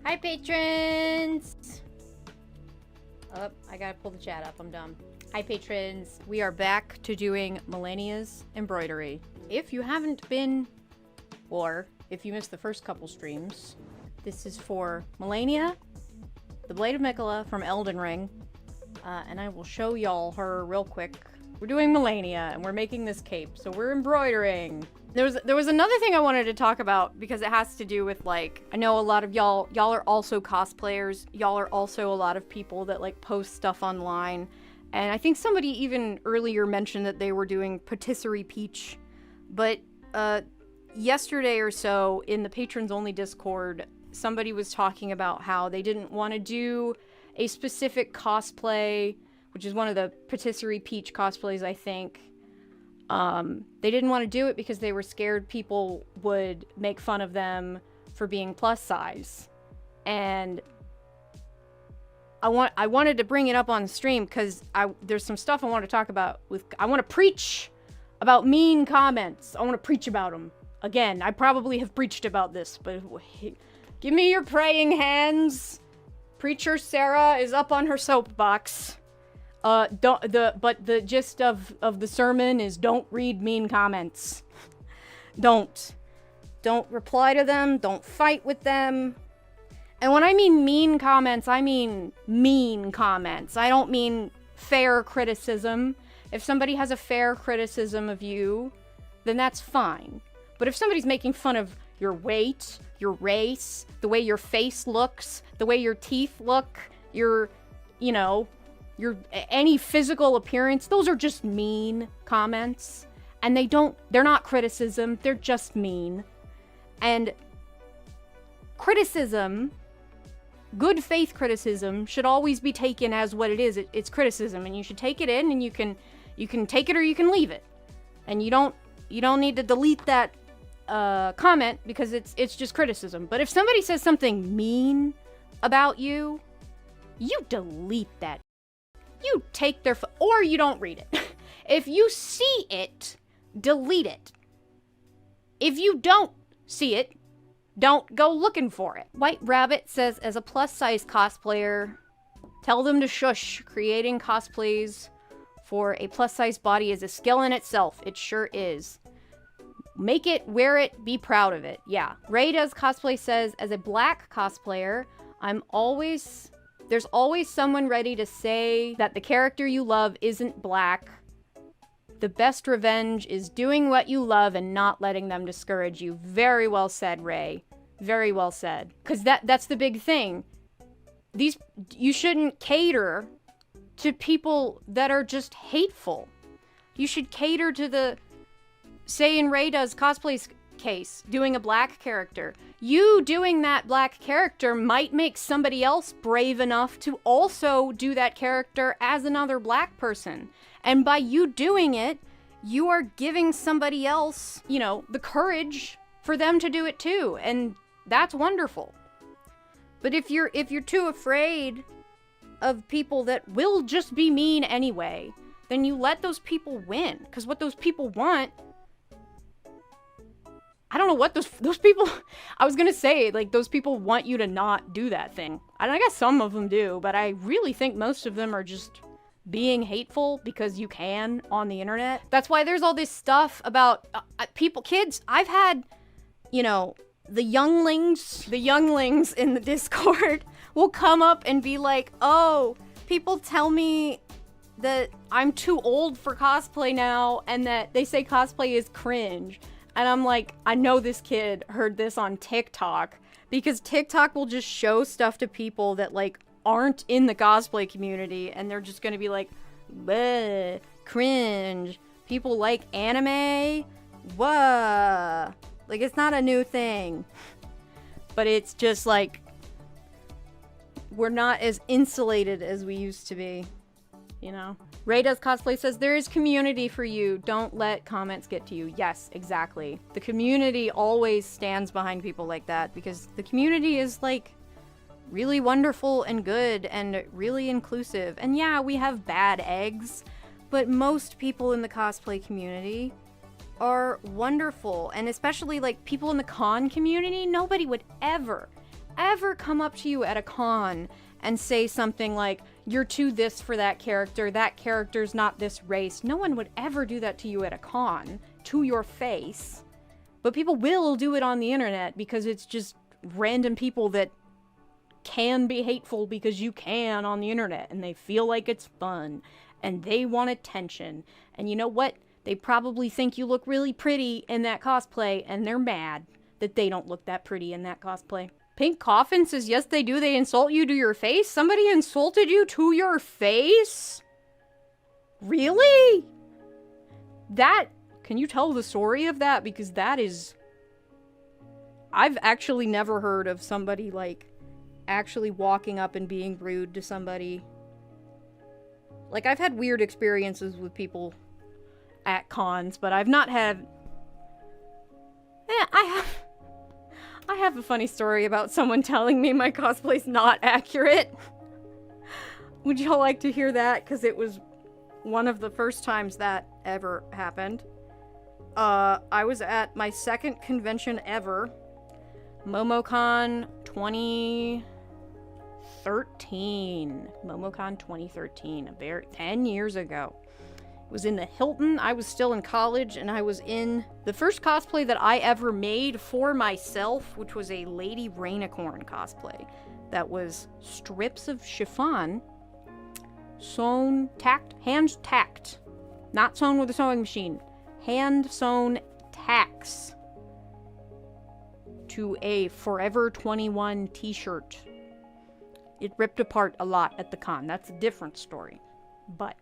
Hi, patrons! Oh, I gotta pull the chat up. I'm dumb. Hi, patrons. We are back to doing Melania's embroidery. If you haven't been, or if you missed the first couple streams, this is for Melania, the Blade of Mikola from Elden Ring. And I will show y'all her real quick. We're doing Melania, and we're making this cape, so we're embroidering. There was another thing I wanted to talk about, because it has to do with, like, I know a lot of y'all are also cosplayers. Y'all are also a lot of people that, like, post stuff online. And I think somebody even earlier mentioned that they were doing Patisserie Peach. But, yesterday or so, in the patrons-only Discord, somebody was talking about how they didn't want to do a specific cosplay, which is one of the Patisserie Peach cosplays, I think. They didn't want to do it because they were scared people would make fun of them for being plus size. And I wanted to bring it up on the stream because there's some stuff I want to talk about I want to preach about mean comments. I want to preach about them. Again, I probably have preached about this, but give me your praying hands. Preacher Sarah is up on her soapbox. But the gist of the sermon is don't read mean comments. Don't reply to them. Don't fight with them. And when I mean mean comments, I mean mean comments. I don't mean fair criticism. If somebody has a fair criticism of you, then that's fine. But if somebody's making fun of your weight, your race, the way your face looks, the way your teeth look, your any physical appearance, those are just mean comments. And they're not criticism, they're just mean. And criticism, good faith criticism, should always be taken as what it is. It's criticism, and you should take it in, and you can take it or you can leave it. And you don't need to delete that comment because it's just criticism. But if somebody says something mean about you, you delete that. You take their or you don't read it. If you see it, delete it. If you don't see it, don't go looking for it. White Rabbit says, as a plus-size cosplayer, tell them to shush. Creating cosplays for a plus-size body is a skill in itself. It sure is. Make it, wear it, be proud of it. Yeah. Ray Does Cosplay says, as a black cosplayer, there's always someone ready to say that the character you love isn't black. The best revenge is doing what you love and not letting them discourage you. Very well said, Ray. Very well said. Because that's the big thing. You shouldn't cater to people that are just hateful. You should cater to say in Ray Does Cosplay's case, doing a black character. You doing that black character might make somebody else brave enough to also do that character as another black person. And by you doing it, you are giving somebody else, the courage for them to do it too. And that's wonderful. But if you're too afraid of people that will just be mean anyway, then you let those people win. Because what those people want, I don't know what those people, I was gonna say, like, those people want you to not do that thing. And I guess some of them do, but I really think most of them are just being hateful because you can on the internet. That's why there's all this stuff about kids. I've had, the younglings in the Discord will come up and be like, oh, people tell me that I'm too old for cosplay now and that they say cosplay is cringe. And I'm like, I know this kid heard this on TikTok, because TikTok will just show stuff to people that, like, aren't in the cosplay community, and they're just gonna be like, bleh, cringe. People like anime? Whoa. Like, it's not a new thing. But it's just like, we're not as insulated as we used to be, Ray Does Cosplay says, there is community for you. Don't let comments get to you. Yes, exactly. The community always stands behind people like that, because the community is, like, really wonderful and good and really inclusive. And yeah, we have bad eggs, but most people in the cosplay community are wonderful. And especially, like, people in the con community, nobody would ever, ever come up to you at a con and say something like, you're too this for that character's not this race. No one would ever do that to you at a con, to your face. But people will do it on the internet because it's just random people that can be hateful because you can on the internet, and they feel like it's fun, and they want attention. And you know what? They probably think you look really pretty in that cosplay, and they're mad that they don't look that pretty in that cosplay. Pink Coffin says, yes, they do. They insult you to your face. Somebody insulted you to your face? Really? Can you tell the story of that? Because that is... I've actually never heard of somebody, like, actually walking up and being rude to somebody. Like, I've had weird experiences with people at cons, but I've not had... I have a funny story about someone telling me my cosplay's not accurate. Would y'all like to hear that? Because it was one of the first times that ever happened. I was at my second convention ever, MomoCon 2013. MomoCon 2013, 10 years ago. It was in the Hilton. I was still in college, and I was in the first cosplay that I ever made for myself, which was a Lady Rainicorn cosplay. That was strips of chiffon, sewn, hand tacked. Not sewn with a sewing machine. Hand sewn tacks to a Forever 21 t-shirt. It ripped apart a lot at the con. That's a different story. But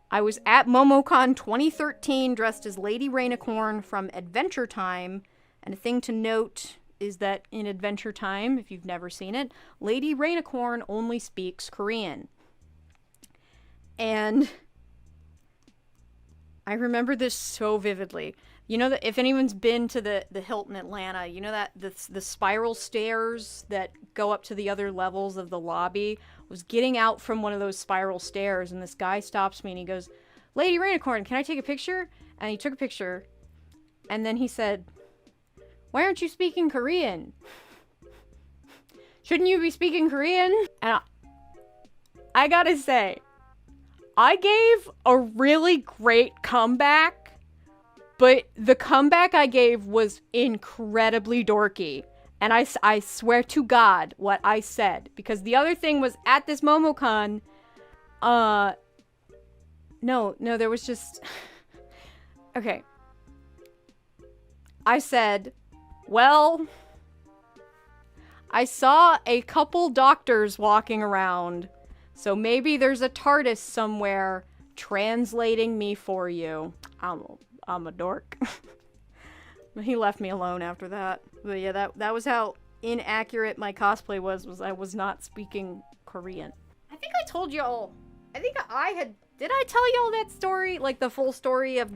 I was at MomoCon 2013 dressed as Lady Rainicorn from Adventure Time. And a thing to note is that in Adventure Time, if you've never seen it, Lady Rainicorn only speaks Korean. And I remember this so vividly. You know that if anyone's been to the Hilton Atlanta, you know that the spiral stairs that go up to the other levels of the lobby. Was getting out from one of those spiral stairs, and this guy stops me and he goes, Lady Rainicorn, can I take a picture? And he took a picture, and then he said, why aren't you speaking Korean? Shouldn't you be speaking Korean? And I gotta say, I gave a really great comeback, but the comeback I gave was incredibly dorky. And I swear to God what I said. Because the other thing was, at this MomoCon, no, there was just... Okay. I said, well, I saw a couple doctors walking around, so maybe there's a TARDIS somewhere translating me for you. I'm a dork. He left me alone after that. But yeah, that was how inaccurate my cosplay was I was not speaking Korean. I think I told y'all, did I tell y'all that story? Like the full story of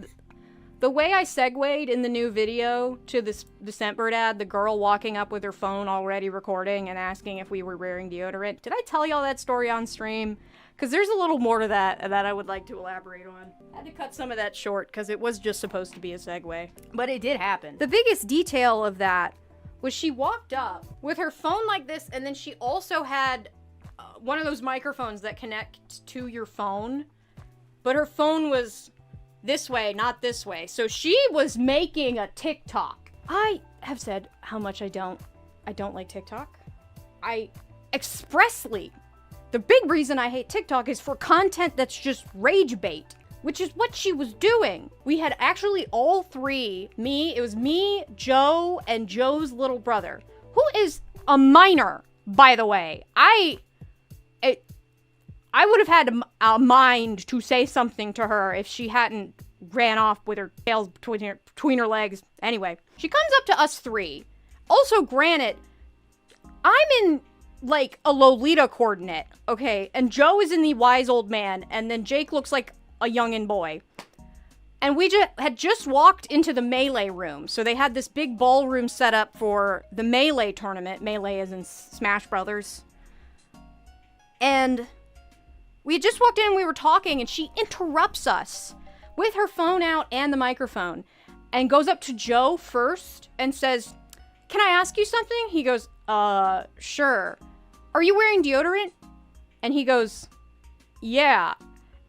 the way I segued in the new video to this the Scentbird ad, the girl walking up with her phone already recording and asking if we were wearing deodorant. Did I tell y'all that story on stream? Because there's a little more to that I would like to elaborate on. I had to cut some of that short because it was just supposed to be a segue. But it did happen. The biggest detail of that was she walked up with her phone like this, and then she also had one of those microphones that connect to your phone. But her phone was this way, not this way. So she was making a TikTok. I have said how much I don't like TikTok. I expressly... The big reason I hate TikTok is for content that's just rage bait, which is what she was doing. We had actually all three, it was me, Joe, and Joe's little brother, who is a minor, by the way. I would have had a mind to say something to her if she hadn't ran off with her tail between her legs. Anyway, she comes up to us three. Also, granted, I'm in... like a Lolita coordinate, okay? And Joe is in the wise old man, and then Jake looks like a youngin' boy. And we had just walked into the Melee room. So they had this big ballroom set up for the Melee tournament. Melee is in Smash Brothers. And we had just walked in and we were talking, and she interrupts us with her phone out and the microphone and goes up to Joe first and says, can I ask you something? He goes, sure. Are you wearing deodorant? And he goes, yeah.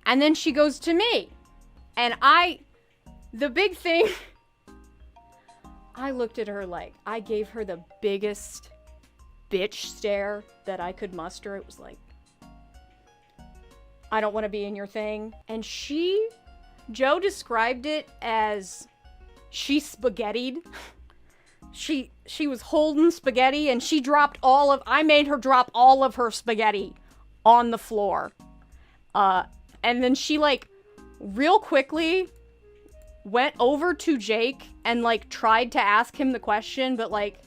And then she goes to me. And the big thing, I looked at her like, I gave her the biggest bitch stare that I could muster. It was like, I don't want to be in your thing. And Joe described it as she spaghettied. She was holding spaghetti and I made her drop all of her spaghetti on the floor. And then she like real quickly went over to Jake and like tried to ask him the question, but like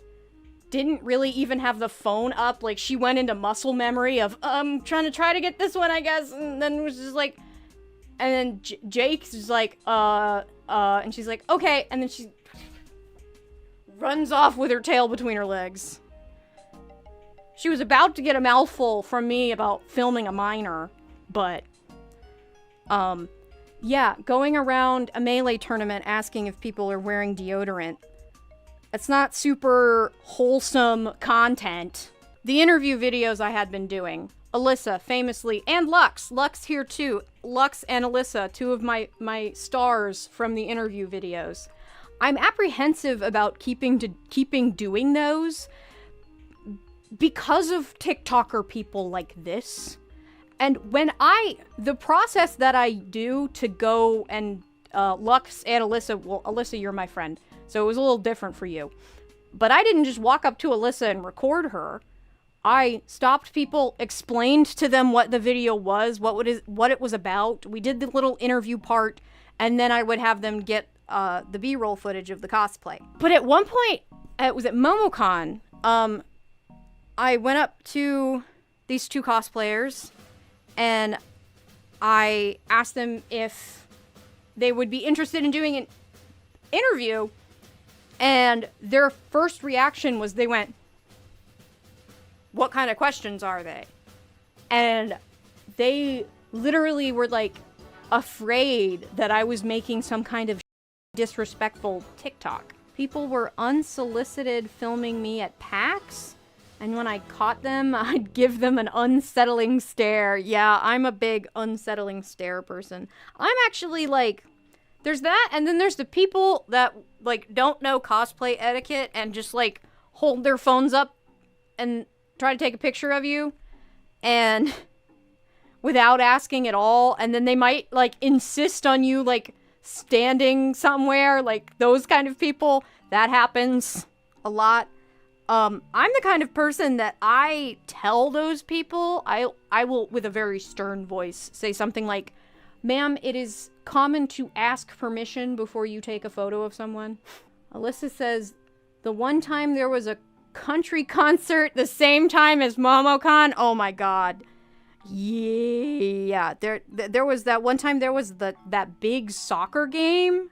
didn't really even have the phone up. Like she went into muscle memory of, trying to get this one, I guess. And then was just like, and then Jake's just like, and she's like, okay. And then she runs off with her tail between her legs. She was about to get a mouthful from me about filming a minor, but, yeah, going around a Melee tournament asking if people are wearing deodorant. It's not super wholesome content. The interview videos I had been doing, Alyssa famously, and Lux here too. Lux and Alyssa, two of my stars from the interview videos. I'm apprehensive about keeping doing those because of TikToker people like this. And when the process that I do to go and, Lux and Alyssa, well, Alyssa, you're my friend, so it was a little different for you. But I didn't just walk up to Alyssa and record her. I stopped people, explained to them what the video was, what it was about. We did the little interview part, and then I would have them get the B-roll footage of the cosplay. But at one point, it was at MomoCon, I went up to these two cosplayers, and I asked them if they would be interested in doing an interview, and their first reaction was they went, "What kind of questions are they?" And they literally were like afraid that I was making some kind of disrespectful TikTok. People were unsolicited filming me at PAX, and when I caught them, I'd give them an unsettling stare. Yeah, I'm a big unsettling stare person. I'm actually like, there's that, and then there's the people that like don't know cosplay etiquette and just like hold their phones up and try to take a picture of you and without asking at all, and then they might like insist on you like standing somewhere, like those kind of people. That happens a lot. I'm the kind of person that I tell those people, I will with a very stern voice say something like, "Ma'am, it is common to ask permission before you take a photo of someone." Alyssa says, "The one time there was a country concert the same time as MomoCon." Oh my god. Yeah. There was that one time there was that big soccer game.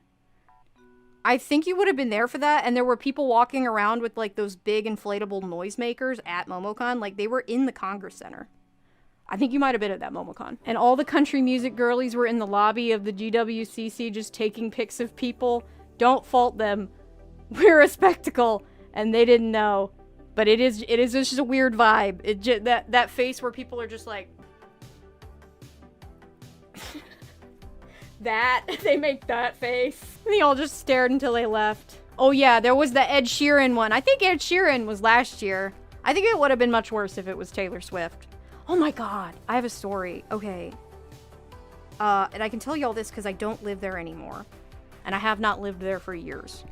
I think you would have been there for that, and there were people walking around with like those big inflatable noisemakers at MomoCon. Like they were in the Congress Center. I think you might have been at that MomoCon. And all the country music girlies were in the lobby of the GWCC just taking pics of people. Don't fault them. We're a spectacle, and they didn't know. But it is just a weird vibe. That face where people are just like that. They make that face. And they all just stared until they left. Oh yeah, there was the Ed Sheeran one. I think Ed Sheeran was last year. I think it would have been much worse if it was Taylor Swift. Oh my god, I have a story. Okay. And I can tell you all this because I don't live there anymore. And I have not lived there for years.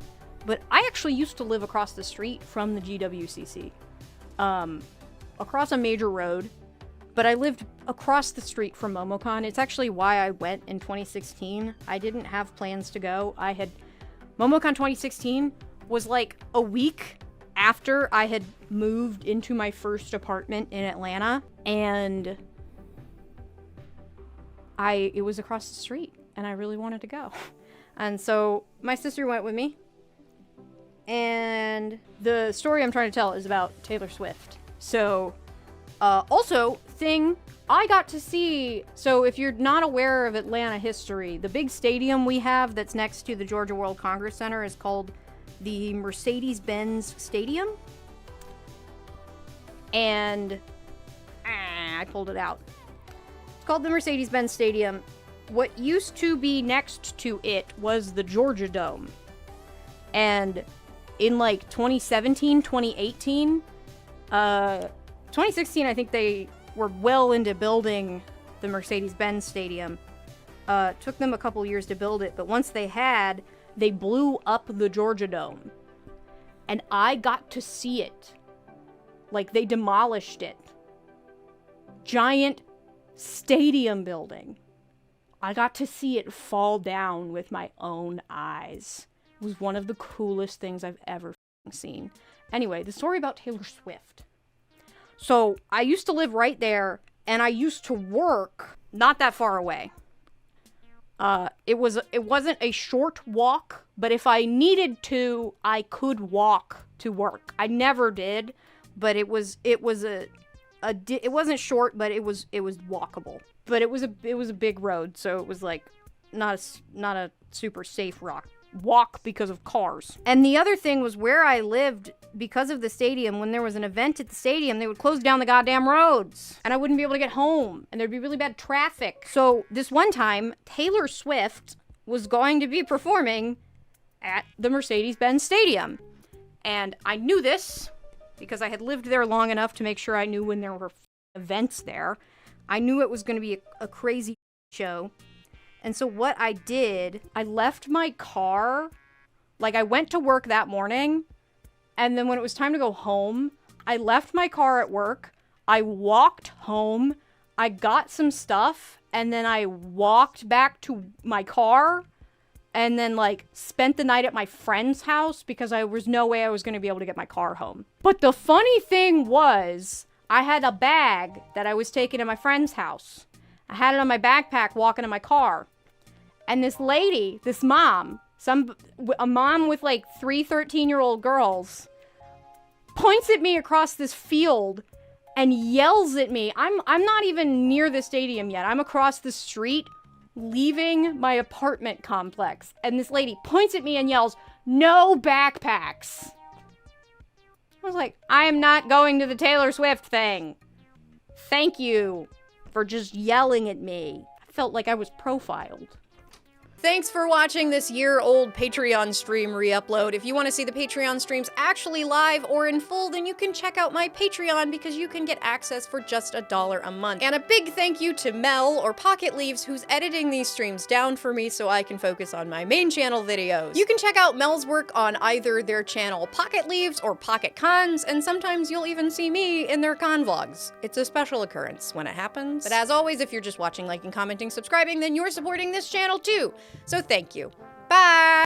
But I actually used to live across the street from the GWCC. Across a major road. But I lived across the street from MomoCon. It's actually why I went in 2016. I didn't have plans to go. MomoCon 2016 was like a week after I had moved into my first apartment in Atlanta, and it was across the street, and I really wanted to go. And so my sister went with me, and the story I'm trying to tell is about Taylor Swift. So, also, thing I got to see, so if you're not aware of Atlanta history, the big stadium we have that's next to the Georgia World Congress Center is called the Mercedes-Benz Stadium. And I pulled it out. It's called the Mercedes-Benz Stadium. What used to be next to it was the Georgia Dome. And in like 2017, 2018, 2016, I think they were well into building the Mercedes-Benz Stadium. Took them a couple years to build it, but once they had, they blew up the Georgia Dome. And I got to see it. Like, they demolished it. Giant stadium building. I got to see it fall down with my own eyes. It was one of the coolest things I've ever seen. Anyway, the story about Taylor Swift. So, I used to live right there, and I used to work not that far away. It wasn't a short walk, but if I needed to, I could walk to work. I never did, but it wasn't short, but it was walkable. But it was a big road, so it was like not a super safe walk because of cars. And the other thing was where I lived, because of the stadium, when there was an event at the stadium, they would close down the goddamn roads and I wouldn't be able to get home and there'd be really bad traffic. So this one time, Taylor Swift was going to be performing at the Mercedes-Benz Stadium. And I knew this because I had lived there long enough to make sure I knew when there were events there. I knew it was going to be a crazy show. And so what I did, I left my car, like I went to work that morning, and then when it was time to go home, I left my car at work, I walked home, I got some stuff, and then I walked back to my car, and then like spent the night at my friend's house because there was no way I was going to be able to get my car home. But the funny thing was, I had a bag that I was taking to my friend's house. I had it on my backpack walking to my car. And this lady, this mom, a mom with like 3 13-year-old girls, points at me across this field and yells at me. I'm not even near the stadium yet. I'm across the street leaving my apartment complex. And this lady points at me and yells, "No backpacks." I was like, I am not going to the Taylor Swift thing. Thank you for just yelling at me. I felt like I was profiled. Thanks for watching this year-old Patreon stream re-upload. If you want to see the Patreon streams actually live or in full, then you can check out my Patreon because you can get access for just $1 a month. And a big thank you to Mel, or Pocket Leaves, who's editing these streams down for me so I can focus on my main channel videos. You can check out Mel's work on either their channel Pocket Leaves or Pocket Cons, and sometimes you'll even see me in their con vlogs. It's a special occurrence when it happens. But as always, if you're just watching, liking, commenting, subscribing, then you're supporting this channel too. So thank you. Bye!